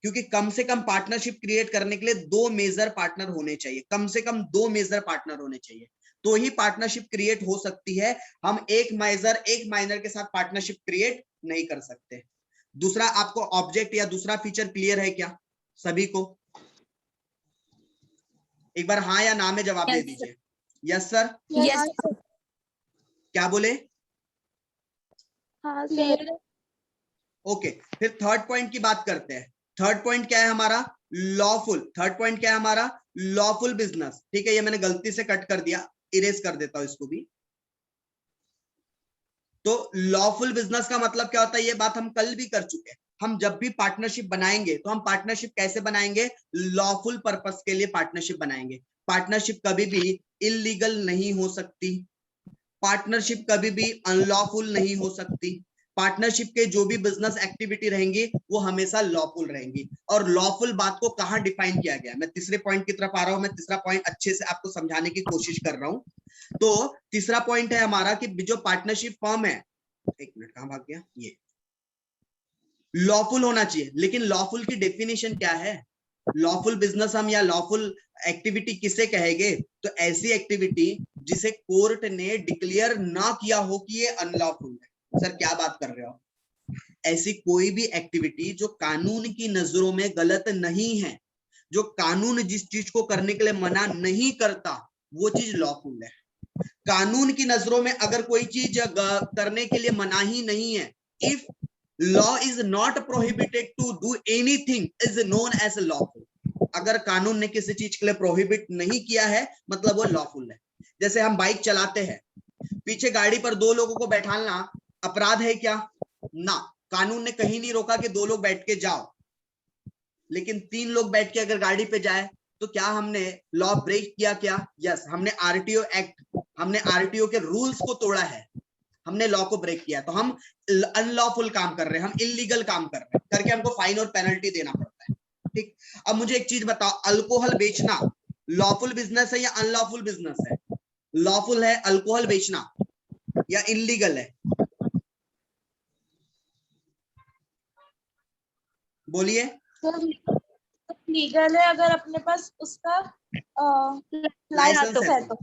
क्योंकि कम से कम पार्टनरशिप क्रिएट करने के लिए 2 मेजर पार्टनर होने चाहिए, कम से कम 2 मेजर पार्टनर होने चाहिए, तो ही पार्टनरशिप क्रिएट हो सकती है। हम एक मेजर एक माइनर के साथ पार्टनरशिप क्रिएट नहीं कर सकते। दूसरा, आपको ऑब्जेक्ट या दूसरा फीचर क्लियर है क्या सभी को? एक बार हाँ या ना में जवाब दे दीजिए। यस सर, यस क्या बोले? हाँ सर ओके, फिर थर्ड पॉइंट की बात करते हैं। थर्ड पॉइंट क्या है हमारा? लॉफुल। थर्ड पॉइंट क्या है हमारा? Lawful business. ठीक है, ये मैंने गलती से कट कर दिया, इरेज कर देता हूं इसको भी। तो लॉफुल बिजनेस का मतलब क्या होता है, ये बात हम कल भी कर चुके हैं। हम जब भी पार्टनरशिप बनाएंगे तो हम पार्टनरशिप कैसे बनाएंगे? लॉफुल पर्पस के लिए पार्टनरशिप बनाएंगे। पार्टनरशिप कभी भी इलीगल नहीं हो सकती, पार्टनरशिप कभी भी अनलॉफुल नहीं हो सकती। पार्टनरशिप के जो भी बिजनेस एक्टिविटी रहेंगी वो हमेशा लॉफुल रहेंगी। और लॉफुल बात को कहाँ डिफाइन किया गया? मैं तीसरे पॉइंट की तरफ आ रहा हूं, मैं तीसरा पॉइंट अच्छे से आपको समझाने की कोशिश कर रहा हूं। तो तीसरा पॉइंट है हमारा कि जो पार्टनरशिप फर्म है, एक मिनट कहां भाग गया, ये लॉफुल होना चाहिए। लेकिन लॉफुल की डेफिनेशन क्या है? लॉफुल बिजनेस हम या लॉफुल एक्टिविटी किसे कहेंगे? तो ऐसी एक्टिविटी जिसे कोर्ट ने डिक्लेयर ना किया हो कि ये अनलॉफुल है। सर क्या बात कर रहे हो? ऐसी कोई भी एक्टिविटी जो कानून की नजरों में गलत नहीं है, जो कानून जिस चीज को करने के लिए मना नहीं करता, वो चीज लॉफुल है। कानून की नजरों में अगर कोई चीज करने के लिए मनाही नहीं है, if law is not prohibited to do anything is known as lawful. अगर कानून ने किसी चीज के लिए प्रोहिबिट नहीं किया है मतलब वो लॉफुल है। जैसे हम बाइक चलाते हैं, पीछे गाड़ी पर दो लोगों को बैठाना अपराध है क्या? ना, कानून ने कहीं नहीं रोका कि दो लोग बैठ के जाओ। लेकिन तीन लोग बैठ के अगर गाड़ी पे जाए तो क्या हमने लॉ ब्रेक किया? क्या? यस, हमने आरटीओ एक्ट, हमने आरटीओ के रूल्स को तोड़ा है, हमने लॉ को ब्रेक किया। तो हम अनलॉफुल काम कर रहे हैं, हम इलीगल काम कर रहे हैं, करके हमको फाइन और पेनल्टी देना पड़ता है। ठीक, अब मुझे एक चीज बताओ, अल्कोहल बेचना लॉफुल बिजनेस है या अनलॉफुल बिजनेस है? लॉफुल है अल्कोहल बेचना या इलीगल है? बोलिए। लीगल है अगर अपने पास उसका लाइसेंस है तो।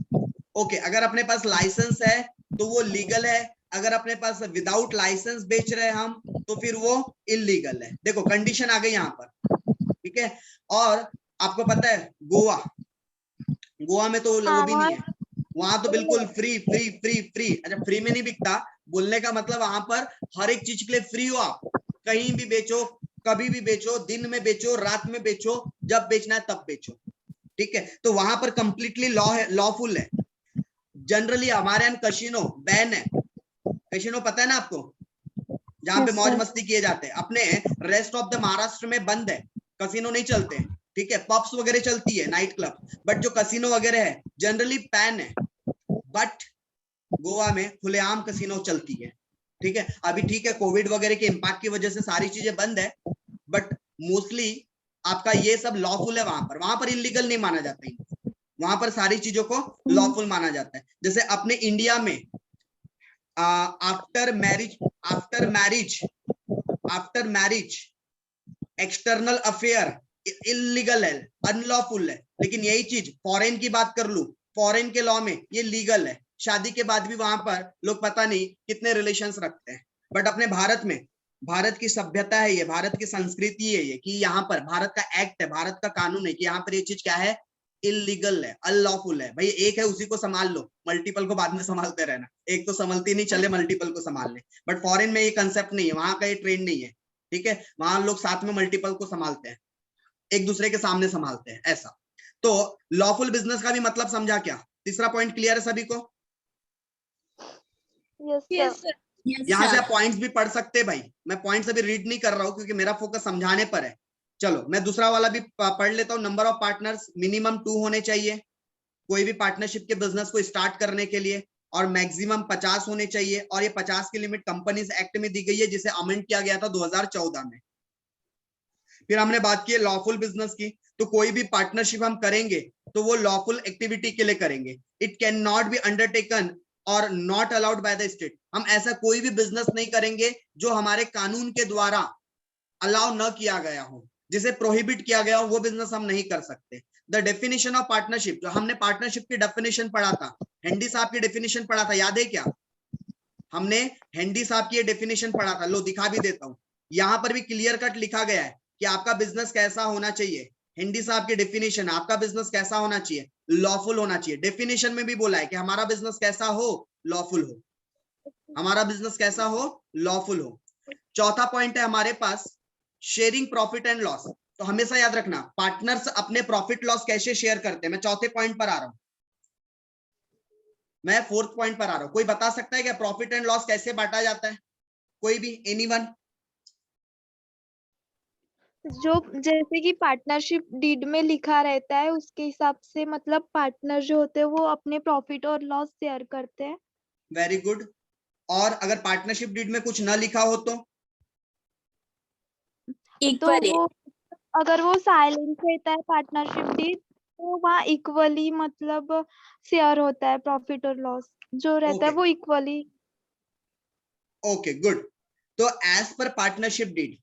ओके, अगर अपने पास लाइसेंस है तो वो लीगल है। अगर अपने पास विदाउट लाइसेंस बेच रहे हैं हम तो फिर वो इलीगल है। देखो कंडीशन आ गई यहाँ पर, ठीक है। और आपको पता है गोवा, गोवा में तो वो भी नहीं है, वहां तो बिल्कुल फ्री फ्री फ्री फ्री। अच्छा, फ्री में नहीं बिकता, बोलने का मतलब वहां पर हर एक चीज के लिए फ्री हो। आप कहीं भी बेचो, कभी भी बेचो, दिन में बेचो, रात में बेचो, जब बेचना है तब बेचो। ठीक है, तो वहां पर कंप्लीटली लॉ है, लॉफुल है। जनरली हमारे यहाँ कसिनो बैन है। कसिनो पता है ना आपको, जहां पे मौज मस्ती किए जाते हैं। अपने रेस्ट ऑफ द महाराष्ट्र में बंद है, कसिनो नहीं चलते। ठीक है, पब्स वगैरह चलती है, नाइट क्लब, बट जो कसिनो वगैरह है जनरली बैन है। बट गोवा में खुलेआम कसिनो चलती है। ठीक है, अभी ठीक है, कोविड वगैरह के इम्पैक्ट की वजह से सारी चीजें बंद है, बट मोस्टली आपका ये सब लॉफुल है। वहां पर इलीगल नहीं माना जाता है, वहां पर सारी चीजों को लॉफुल माना जाता है। जैसे अपने इंडिया में after marriage external affair illegal है, अनलॉफुल है। लेकिन यही चीज फॉरेन की बात कर लूं, फॉरेन के लॉ में ये लीगल है। शादी के बाद भी वहां पर लोग पता नहीं कितने रिलेशंस रखते हैं। बट अपने भारत में, भारत की सभ्यता है ये, भारत की संस्कृति है ये, कि यहाँ पर भारत का एक्ट है, भारत का कानून है कि यहाँ पर ये चीज क्या है? इलीगल है, अनलॉफुल है। भाई एक है उसी को संभाल लो, मल्टीपल को बाद में संभालते रहना। एक तो संभलती नहीं, चले मल्टीपल को संभाल ले। बट फॉरेन में ये कंसेप्ट नहीं है, वहां का ये ट्रेंड नहीं है। ठीक है, वहां लोग साथ में मल्टीपल को संभालते हैं, एक दूसरे के सामने संभालते हैं, ऐसा। तो लॉफुल बिजनेस का भी मतलब समझा क्या? तीसरा पॉइंट क्लियर है सभी को? यस सर यहाँ से आप पॉइंट्स भी पढ़ सकते हैं भाई, मैं पॉइंट्स अभी रीड नहीं कर रहा हूँ क्योंकि मेरा फोकस समझाने पर है। चलो मैं दूसरा वाला भी पढ़ लेता हूँ। नंबर ऑफ पार्टनर्स मिनिमम 2 होने चाहिए कोई भी पार्टनरशिप के बिजनेस को स्टार्ट करने के लिए, और मैक्सिमम 50 होने चाहिए। और ये 50 की लिमिट कंपनीज एक्ट में दी गई है, जिसे अमेंड किया गया था 2014 में। फिर हमने बात की लॉफुल बिजनेस की, तो कोई भी पार्टनरशिप हम करेंगे तो वो लॉफुल एक्टिविटी के लिए करेंगे। It can not be undertaken or not allowed by the state. हम ऐसा कोई भी बिजनेस नहीं करेंगे जो हमारे कानून के द्वारा अलाउ न किया गया हो, जिसे प्रोहिबिट किया गया हो, वो बिजनेस हम नहीं कर सकते। द डेफिनेशन ऑफ पार्टनरशिप, जो हमने पार्टनरशिप की डेफिनेशन पढ़ा था, हेंडी साहब की डेफिनेशन पढ़ा था, याद है क्या? हमने हेंडी साहब की डेफिनेशन पढ़ा था, लो दिखा भी देता हूं। यहां पर भी क्लियर कट लिखा गया है कि आपका बिजनेस कैसा होना चाहिए। हिंदी साहब की डेफिनेशन, आपका बिजनेस कैसा होना चाहिए? लॉफुल होना चाहिए। डेफिनेशन में भी बोला है कि हमारा बिजनेस कैसा हो? लॉफुल हो। हमारा बिजनेस कैसा हो? लॉफुल हो। चौथा पॉइंट है हमारे पास शेयरिंग प्रॉफिट एंड लॉस। तो हमेशा याद रखना पार्टनर्स अपने प्रॉफिट लॉस कैसे शेयर करते हैं। मैं चौथे पॉइंट पर आ रहा हूं, मैं फोर्थ पॉइंट पर आ रहा हूं। कोई बता सकता है क्या प्रॉफिट एंड लॉस कैसे बांटा जाता है? कोई भी, एनीवन? जो जैसे कि पार्टनरशिप डीड में लिखा रहता है उसके हिसाब से, मतलब पार्टनर जो होते हैं वो अपने प्रॉफिट और लॉस शेयर करते हैं। Very good. और अगर पार्टनरशिप डीड में कुछ ना लिखा हो तो वो अगर वो साइलेंट रहता है पार्टनरशिप डीड, तो वहाँ इक्वली मतलब शेयर होता है प्रॉफिट और लॉस जो रहता है ओके वो इक्वली। Okay good. तो एज पर पार्टनरशिप डीड,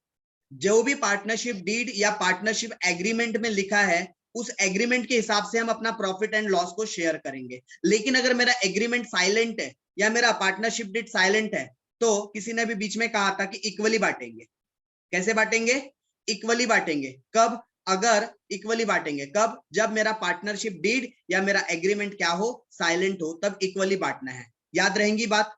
जो भी पार्टनरशिप डीड या पार्टनरशिप एग्रीमेंट में लिखा है उस एग्रीमेंट के हिसाब से हम अपना प्रॉफिट एंड लॉस को शेयर करेंगे। लेकिन अगर मेरा एग्रीमेंट साइलेंट है या मेरा पार्टनरशिप डीड साइलेंट है तो किसी ने भी बीच में कहा था कि इक्वली बांटेंगे। कैसे बांटेंगे? इक्वली बांटेंगे। कब? अगर इक्वली बांटेंगे कब? जब मेरा पार्टनरशिप डीड या मेरा एग्रीमेंट क्या हो? साइलेंट हो, तब इक्वली बांटना है। याद रहेंगी बात?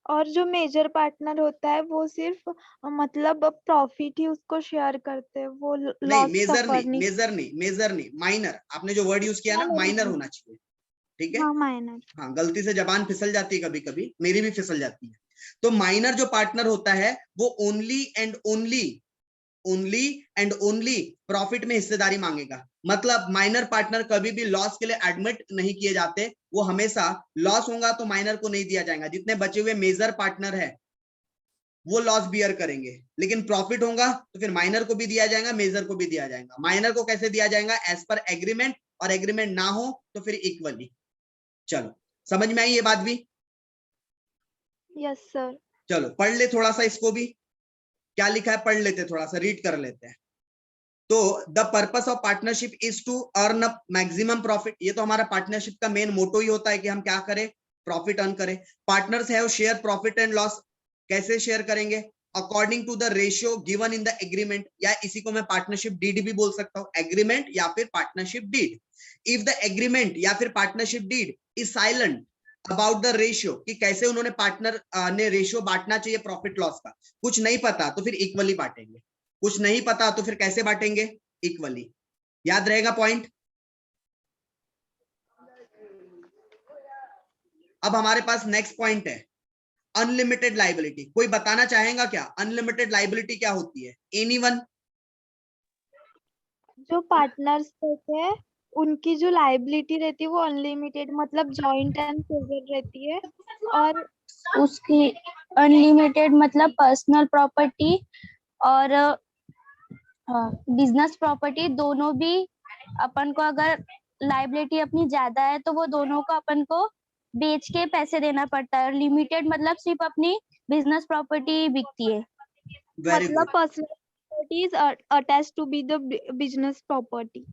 और जो मेजर पार्टनर होता है वो सिर्फ मतलब प्रॉफिट ही उसको शेयर करते हैं, वो नहीं, लॉस मेजर सफर नहीं, नहीं। मेजर नहीं, मेजर नहीं, माइनर। आपने जो वर्ड यूज किया ना, माइनर होना चाहिए। ठीक है, हाँ माइनर। हाँ, गलती से जबान फिसल जाती है, कभी कभी मेरी भी फिसल जाती है। तो माइनर जो पार्टनर होता है वो only and only, only and only profit में हिस्सेदारी मांगेगा। मतलब माइनर पार्टनर कभी भी लॉस के लिए एडमिट नहीं किए जाते। वो हमेशा लॉस होगा तो माइनर को नहीं दिया जाएगा। जितने बचे हुए मेजर पार्टनर है वो लॉस बियर करेंगे, लेकिन प्रॉफिट होगा तो फिर माइनर को भी दिया जाएगा, मेजर को भी दिया जाएगा। माइनर को कैसे दिया जाएगा? एज पर एग्रीमेंट, और एग्रीमेंट ना हो तो फिर इक्वली। चलो, समझ में आई ये बात भी? Yes sir. चलो पढ़ ले थोड़ा सा इसको भी, क्या लिखा है पढ़ लेते, थोड़ा सा रीड कर लेते हैं। तो the purpose of partnership is to earn a maximum profit. ये तो हमारा पार्टनरशिप का मेन मोटो ही होता है कि हम क्या करें? प्रॉफिट अर्न करें। Partners have share profit and loss. कैसे शेयर करेंगे? According to the ratio given in the agreement, या इसी को मैं पार्टनरशिप डीड भी बोल सकता हूं, एग्रीमेंट या फिर partnership deed. If the agreement या फिर partnership deed is silent about the ratio, कि कैसे उन्होंने पार्टनर ने रेशियो बांटना चाहिए प्रॉफिट लॉस का, कुछ नहीं पता तो फिर इक्वली बांटेंगे। कुछ नहीं पता तो फिर कैसे बांटेंगे? इक्वली। याद रहेगा पॉइंट? अब हमारे पास नेक्स्ट पॉइंट है अनलिमिटेड लाइबिलिटी। कोई बताना चाहेगा क्या अनलिमिटेड लाइबिलिटी क्या होती है? एनीवन? जो पार्टनर्स होते हैं उनकी जो लाइबिलिटी रहती है वो अनलिमिटेड मतलब जॉइंट एंड सेवर रहती है। और उसकी अनलिमिटेड मतलब पर्सनल प्रॉपर्टी और बिजनेस प्रॉपर्टी दोनों भी अपन को, अगर लाइबिलिटी अपनी ज्यादा है तो वो दोनों को अपन को बेच के पैसे देना पड़ता है। और लिमिटेड मतलब सिर्फ अपनी बिजनेस प्रॉपर्टी बिकती है। वेरी मतलब good, personal property is attached to be the business property.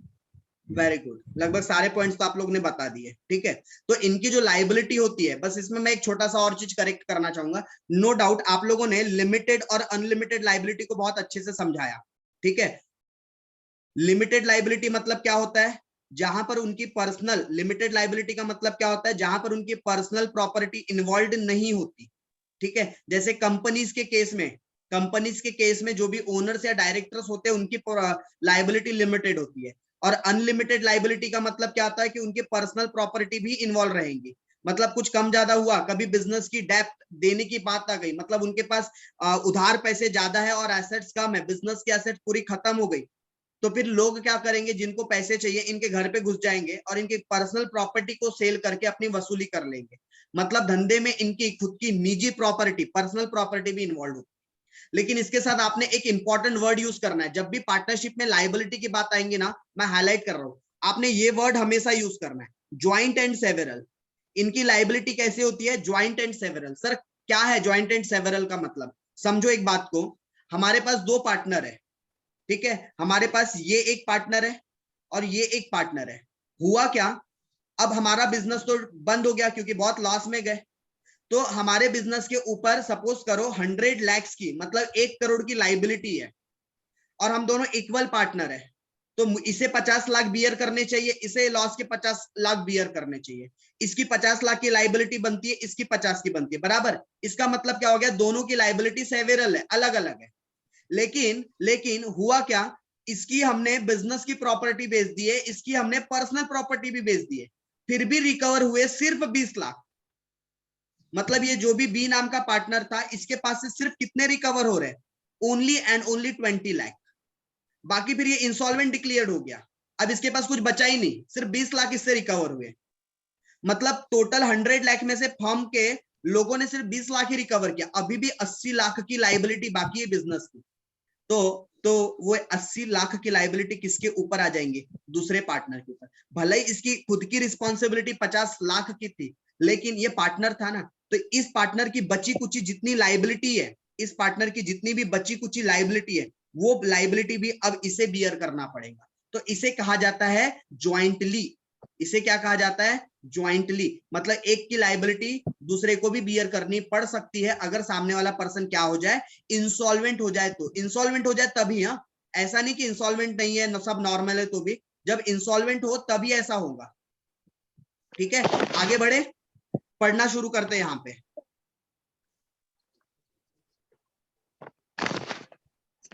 Very good. लगभग सारे पॉइंट्स तो आप लोग ने बता दिए। ठीक है, तो इनकी जो लाइबिलिटी होती है, बस इसमें मैं एक छोटा सा और चीज करेक्ट करना चाहूंगा। नो डाउट आप लोगों ने लिमिटेड और अनलिमिटेड लाइबिलिटी को बहुत अच्छे से समझाया। ठीक है, लिमिटेड लाइबिलिटी मतलब क्या होता है? जहां पर उनकी पर्सनल, लिमिटेड लाइबिलिटी का मतलब क्या होता है? जहां पर उनकी पर्सनल प्रॉपर्टी इन्वॉल्व नहीं होती। ठीक है, जैसे कंपनीज के केस में, कंपनीज के केस में जो भी ओनर्स या डायरेक्टर्स होते हैं उनकी लाइबिलिटी लिमिटेड होती है। और अनलिमिटेड लाइबिलिटी का मतलब क्या होता है? कि उनकी पर्सनल प्रॉपर्टी भी इन्वॉल्व रहेंगी। मतलब कुछ कम ज्यादा हुआ, कभी बिजनेस की डेप्थ देने की बात आ गई, मतलब उनके पास उधार पैसे ज्यादा है और एसेट्स कम है, बिजनेस की एसेट पूरी खत्म हो गई, तो फिर लोग क्या करेंगे? जिनको पैसे चाहिए इनके घर पे घुस जाएंगे और इनकी पर्सनल प्रॉपर्टी को सेल करके अपनी वसूली कर लेंगे। मतलब धंधे में इनकी खुद की निजी प्रॉपर्टी, पर्सनल प्रॉपर्टी भी इन्वॉल्व होती है। लेकिन इसके साथ आपने एक इंपॉर्टेंट वर्ड यूज करना है। जब भी पार्टनरशिप में लायबिलिटी की बात आएंगी ना, मैं हाईलाइट कर रहा हूं, आपने ये वर्ड हमेशा यूज करना है, ज्वाइंट एंड सेवरल। इनकी लायबिलिटी कैसे होती है? Joint and several. सर क्या है ज्वाइंट एंड सेवरल का मतलब? समझो एक बात को, हमारे पास दो पार्टनर है। ठीक है, हमारे पास ये एक पार्टनर है और ये एक पार्टनर है। हुआ क्या? अब हमारा बिजनेस तो बंद हो गया क्योंकि बहुत लॉस में गए। तो हमारे बिजनेस के ऊपर सपोज करो 100 लाख की, मतलब 1 करोड़ की लाइबिलिटी है। और हम दोनों इक्वल पार्टनर है, तो इसे 50 लाख बियर करने चाहिए, इसे लॉस के 50 लाख बियर करने चाहिए। इसकी 50 लाख की लाइबिलिटी बनती है, इसकी 50 की बनती है, बराबर। इसका मतलब क्या हो गया, दोनों की लाइबिलिटी सेवेरल है, अलग अलग है। लेकिन हुआ क्या, इसकी हमने बिजनेस की प्रॉपर्टी बेच दी है, इसकी हमने पर्सनल प्रॉपर्टी भी बेच दी है, फिर भी रिकवर हुए सिर्फ 20 लाख। मतलब ये जो भी बी नाम का पार्टनर था, इसके पास से सिर्फ कितने रिकवर हो रहे हैं, ओनली एंड ओनली 20 लाख। बाकी फिर ये इंसॉल्वेंट डिक्लेयर्ड हो गया, अब इसके पास कुछ बचा ही नहीं, सिर्फ 20 लाख इससे रिकवर हुए। मतलब टोटल 100 लाख में से फर्म के लोगों ने सिर्फ 20 लाख ही रिकवर किया, अभी भी 80 लाख की लाइबिलिटी बाकी है बिजनेस की। तो वो 80 लाख की लाइबिलिटी किसके ऊपर आ जाएंगे, दूसरे पार्टनर के ऊपर। भले ही इसकी खुद की रिस्पॉन्सिबिलिटी 50 लाख की थी, लेकिन ये पार्टनर था ना, तो इस पार्टनर की बची कुची जितनी लाइबिलिटी है, इस पार्टनर की जितनी भी बची कुची लाइबिलिटी है, वो लाइबिलिटी भी अब इसे बियर करना पड़ेगा। तो इसे कहा जाता है ज्वाइंटली। इसे क्या कहा जाता है, ज्वाइंटली। मतलब एक की लाइबिलिटी दूसरे को भी बियर करनी पड़ सकती है, अगर सामने वाला पर्सन क्या हो जाए, इंसॉल्वेंट हो जाए। तो इंसॉल्वेंट हो जाए तभी, हाँ, ऐसा नहीं कि इंसॉल्वेंट नहीं है, सब नॉर्मल है, तो भी जब इंसॉल्वेंट हो तभी ऐसा होगा। ठीक है, आगे बढ़े, पढ़ना शुरू करते हैं यहाँ पे।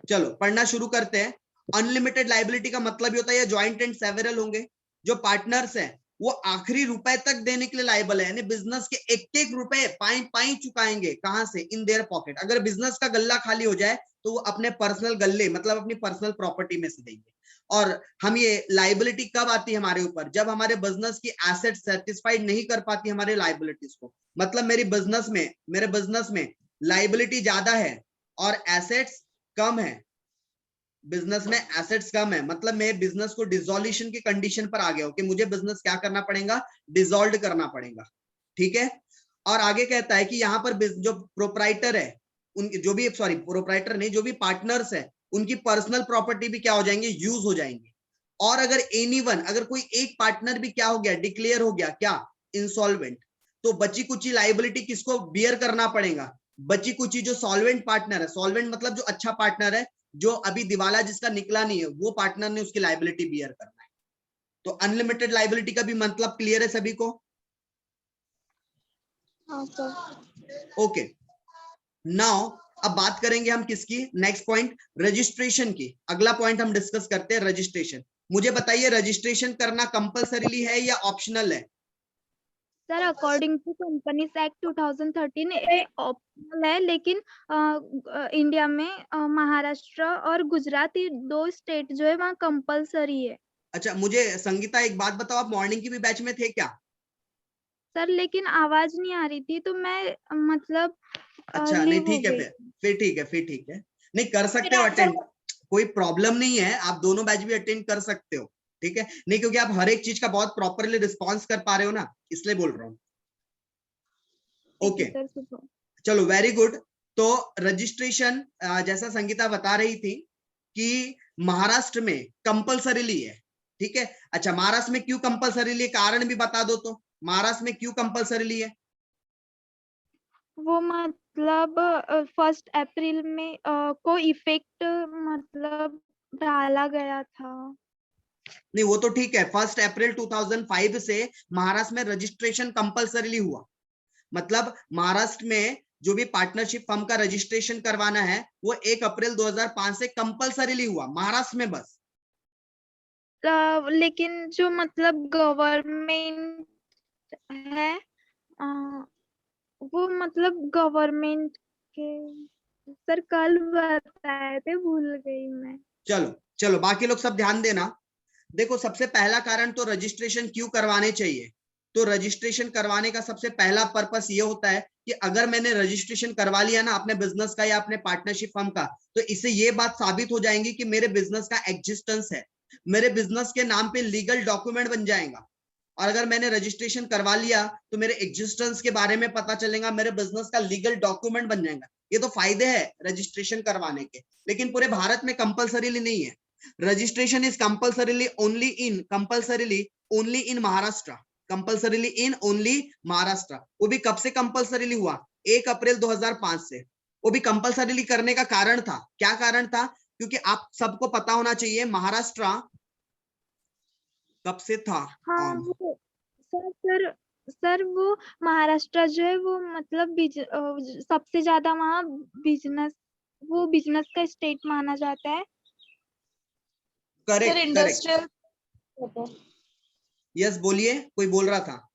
चलो पढ़ना शुरू करते हैं। अनलिमिटेड लाइबिलिटी का मतलब ये होता है ज्वाइंट एंड सेवरल होंगे। जो पार्टनर्स हैं वो आखिरी रुपए तक देने के लिए लाइबल है, यानी बिजनेस के एक एक रुपए पाई चुकाएंगे, कहां से, इन देयर पॉकेट। अगर बिजनेस का गल्ला खाली हो जाए तो वो अपने पर्सनल गल्ले, मतलब अपनी पर्सनल प्रॉपर्टी में से देंगे। और हम ये लाइबिलिटी कब आती है हमारे ऊपर, जब हमारे बिजनेस की एसेट सेटिस्फाइड नहीं कर पाती हमारे लाइबिलिटीज को। मतलब मेरे बिजनेस में लाइबिलिटी ज्यादा है और एसेट्स कम है, बिजनेस में एसेट्स कम है, मतलब मैं बिजनेस को डिसॉल्यूशन की कंडीशन पर आ गया हूं कि मुझे बिजनेस क्या करना पड़ेगा, डिसॉल्व करना पड़ेगा। ठीक है, और आगे कहता है कि यहाँ पर जो प्रोप्राइटर है, उनके जो भी, सॉरी प्रोप्राइटर नहीं, जो भी पार्टनर्स है, उनकी पर्सनल प्रॉपर्टी भी क्या हो जाएंगे, यूज हो जाएंगे। और अगर एनीवन, अगर कोई एक पार्टनर भी क्या हो गया, डिक्लेयर हो गया क्या, इंसॉल्वेंट, तो बची कुची लाइबिलिटी किसको बियर करना पड़ेगा, बची कुची जो सॉल्वेंट पार्टनर है, सॉल्वेंट मतलब जो अच्छा पार्टनर है, जो अभी दिवाला जिसका निकला नहीं है, वो पार्टनर ने उसकी लाइबिलिटी बियर करना है। तो अनलिमिटेड लाइबिलिटी का भी मतलब क्लियर है सभी को? हाँ सर। ओके, नाउ अब बात करेंगे हम किसकी, नेक्स्ट पॉइंट रजिस्ट्रेशन की। अगला पॉइंट हम डिस्कस करते हैं रजिस्ट्रेशन। मुझे बताइए रजिस्ट्रेशन करना कंपलसरीली है या ऑप्शनल है? Sir according to companies act 2013 ये ऑप्शनल है, लेकिन इंडिया में महाराष्ट्र और गुजरात, ये 2 स्टेट जो है वहाँ कंपलसरी है। अच्छा, मुझे संगीता एक बात बताओ, आप मॉर्निंग की भी बैच में थे क्या? सर लेकिन आवाज नहीं आ रही थी, तो मैं मतलब अच्छा, नहीं ठीक है, फिर ठीक है, नहीं कर सकते हो अटेंड, कोई प्रॉब्लम नहीं है, आप दोनों बैच भी अटेंड कर सकते हो। ठीक है, नहीं क्योंकि आप हर एक चीज का बहुत प्रॉपरली रिस्पॉन्स कर पा रहे हो ना, इसलिए बोल रहा हूँ। ओके, चलो वेरी गुड। तो रजिस्ट्रेशन जैसा संगीता बता रही थी कि महाराष्ट्र में कंपलसरीली है। ठीक है, अच्छा महाराष्ट्र में क्यों कंपलसरीली है, कारण भी बता दो तो, महाराष्ट्र में क्यों कंपलसरीली है? वो मतलब 1 अप्रैल में को इफेक्ट मतलब डाला गया था। नहीं वो तो ठीक है, 1 अप्रैल 2005 से महाराष्ट्र में रजिस्ट्रेशन कंपलसरीली हुआ। मतलब महाराष्ट्र में जो भी पार्टनरशिप फर्म का रजिस्ट्रेशन करवाना है वो 1 अप्रैल 2005 से कंपलसरीली हुआ महाराष्ट्र में बस। लेकिन जो मतलब गवर्नमेंट है, वो मतलब गवर्नमेंट के, सर कल बताए थे, भूल गई मैं। चलो बाकी लोग सब ध्यान देना। देखो सबसे पहला कारण तो रजिस्ट्रेशन क्यों करवाने चाहिए, तो रजिस्ट्रेशन करवाने का सबसे पहला पर्पस ये होता है कि अगर मैंने रजिस्ट्रेशन करवा लिया ना अपने बिजनेस का या अपने पार्टनरशिप फर्म का, तो इससे ये बात साबित हो जाएंगी कि मेरे बिजनेस का एग्जिस्टेंस है, मेरे बिजनेस के नाम पे लीगल डॉक्यूमेंट बन जाएगा। और अगर मैंने रजिस्ट्रेशन करवा लिया तो मेरे एग्जिस्टेंस के बारे में पता चलेगा, मेरे बिजनेस का लीगल डॉक्यूमेंट बन जाएगा। ये तो फायदे हैं रजिस्ट्रेशन करवाने के, लेकिन पूरे भारत में कंपलसरीली नहीं है। Registration is compulsorily only in Maharashtra, compulsorily in only Maharashtra। वो भी कब से कंपलसरीली हुआ, 1 अप्रैल 2005 से। वो भी कंपलसरीली करने का कारण था, क्या कारण था, क्योंकि आप सबको पता होना चाहिए महाराष्ट्र कब से था हाँ ऑन। वो सर वो महाराष्ट्र जो है वो मतलब सबसे ज्यादा वहाँ बिजनेस का स्टेट माना जाता है। Sir correct correct, industrial yes बोलिए, कोई बोल रहा था।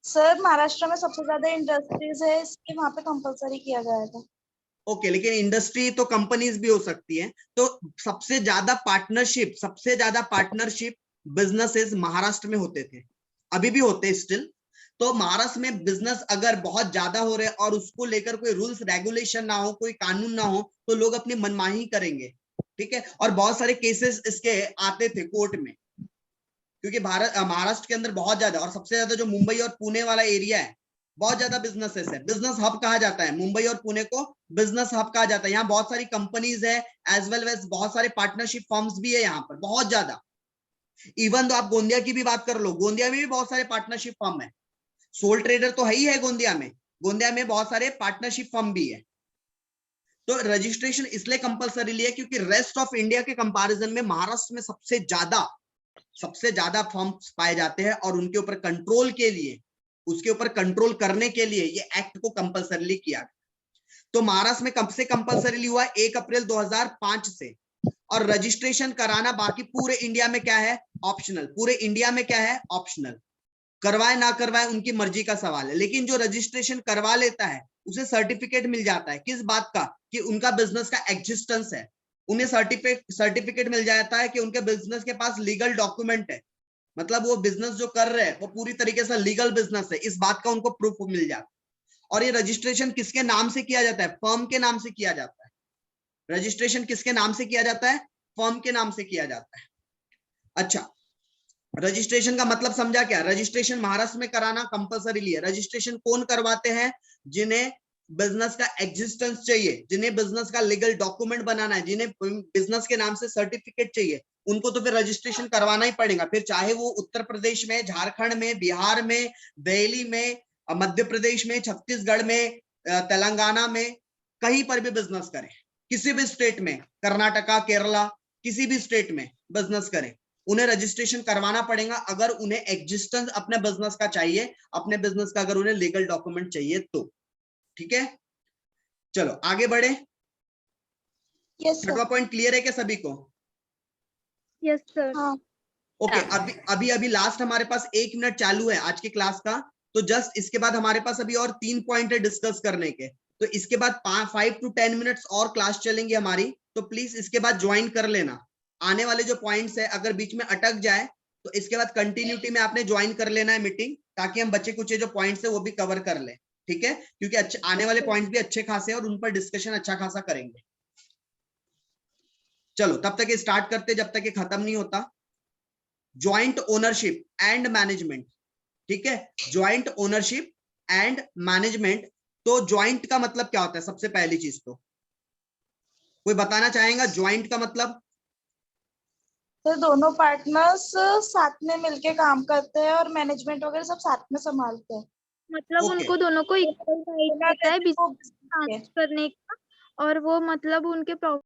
सर महाराष्ट्र में सबसे ज्यादा इंडस्ट्रीज है, इसलिए वहाँ पे कंपलसरी किया गया था। ओके, लेकिन इंडस्ट्री तो कंपनीज भी हो सकती है, तो सबसे ज्यादा पार्टनरशिप बिजनेसेस महाराष्ट्र में होते थे, अभी भी होते हैं स्टिल। तो महाराष्ट्र में बिजनेस अगर बहुत ज्यादा हो रहे और उसको लेकर कोई रूल्स रेगुलेशन ना हो, कोई कानून ना हो, तो लोग अपनी मनमानी करेंगे, ठीक है। और बहुत सारे केसेस इसके आते थे कोर्ट में, क्योंकि महाराष्ट्र के अंदर बहुत ज्यादा, और सबसे ज्यादा जो मुंबई और पुणे वाला एरिया है, बहुत ज्यादा बिजनेसेस है, बिजनेस हब कहा जाता है मुंबई और पुणे को, बिजनेस हब कहा जाता है। यहाँ बहुत सारी कंपनीज है, एज वेल एज बहुत सारे पार्टनरशिप फर्म्स भी है यहाँ पर, बहुत ज्यादा। इवन तो आप गोंदिया की भी बात कर लो, गोंदिया में भी बहुत सारे पार्टनरशिप फर्म है, सोल ट्रेडर तो है ही है गोंदिया में बहुत सारे पार्टनरशिप फर्म भी है। तो रजिस्ट्रेशन इसलिए कंपलसरी है क्योंकि रेस्ट ऑफ इंडिया के कंपैरिजन में महाराष्ट्र में सबसे ज्यादा फर्म्स पाए जाते हैं, और उनके ऊपर कंट्रोल के लिए, उसके ऊपर कंट्रोल करने के लिए ये एक्ट को कंपलसरीली किया गया। तो महाराष्ट्र में कब से कंपलसरीली हुआ? 1 अप्रैल 2005 से। और रजिस्ट्रेशन कराना बाकी पूरे इंडिया में क्या है? ऑप्शनल। पूरे इंडिया में क्या है? ऑप्शनल। करवाए ना करवाए उनकी मर्जी का सवाल है, लेकिन जो रजिस्ट्रेशन करवा लेता है उसे सर्टिफिकेट मिल जाता है, किस बात का? कि उनका बिजनेस का एग्जिस्टेंस है। उन्हें सर्टिफिकेट मिल जाता है कि उनके बिजनेस के पास लीगल डॉक्यूमेंट है, मतलब वो बिजनेस जो कर रहे हैं वो पूरी तरीके से लीगल बिजनेस है, इस बात का उनको प्रूफ मिल जाता है। और ये रजिस्ट्रेशन किसके नाम से किया जाता है? फर्म के नाम से किया जाता है। रजिस्ट्रेशन किसके नाम से किया जाता है? फर्म के नाम से किया जाता है। अच्छा, रजिस्ट्रेशन का मतलब समझा क्या? रजिस्ट्रेशन महाराष्ट्र में कराना कंपलसरी है। रजिस्ट्रेशन कौन करवाते हैं? जिन्हें बिजनेस का एग्जिस्टेंस चाहिए, जिन्हें बिजनेस का लीगल डॉक्यूमेंट बनाना है, जिन्हें बिजनेस के नाम से सर्टिफिकेट चाहिए, उनको तो फिर रजिस्ट्रेशन करवाना ही पड़ेगा। फिर चाहे वो उत्तर प्रदेश में, झारखंड में, बिहार में, दिल्ली में, मध्य प्रदेश में, छत्तीसगढ़ में, तेलंगाना में, कहीं पर भी बिजनेस करें, किसी भी स्टेट में, कर्नाटका, केरला, किसी भी स्टेट में बिजनेस करें, उन्हें रजिस्ट्रेशन करवाना पड़ेगा अगर उन्हें एग्जिस्टेंस अपने बिजनेस का चाहिए, अपने बिजनेस का अगर उन्हें लीगल डॉक्यूमेंट चाहिए तो। ठीक है, चलो आगे बढ़े। यस छठवां सर। पॉइंट क्लियर है क्या सभी को? Yes sir. हाँ ओके, अभी लास्ट हमारे पास 1 मिनट चालू है आज की क्लास का, तो जस्ट इसके बाद हमारे पास अभी और 3 पॉइंट है डिस्कस करने के, तो इसके बाद 5 to 10 मिनट्स और क्लास चलेंगी हमारी, तो प्लीज इसके बाद ज्वाइन कर लेना। आने वाले जो पॉइंट्स है अगर बीच में अटक जाए तो इसके बाद कंटिन्यूटी में आपने ज्वाइन कर लेना है मीटिंग, ताकि हम बच्चे कुछ जो पॉइंट्स है वो भी कवर कर ले। ठीक है, क्योंकि अच्छे आने वाले पॉइंट्स भी अच्छे खासे हैं और उन पर डिस्कशन अच्छा खासा करेंगे। चलो तब तक ये स्टार्ट करते जब तक ये खत्म नहीं होता। ज्वाइंट ओनरशिप एंड मैनेजमेंट, ठीक है, ज्वाइंट ओनरशिप एंड मैनेजमेंट। तो ज्वाइंट का मतलब क्या होता है? सबसे पहली चीज तो कोई बताना चाहेगा ज्वाइंट का मतलब? तो दोनों पार्टनर्स साथ में मिलके काम करते हैं और मैनेजमेंट वगैरह सब साथ में संभालते हैं। मतलब Okay. उनको दोनों को इक्वल राइट बिना होता है किसी को बिजनेस करने का, और वो मतलब उनके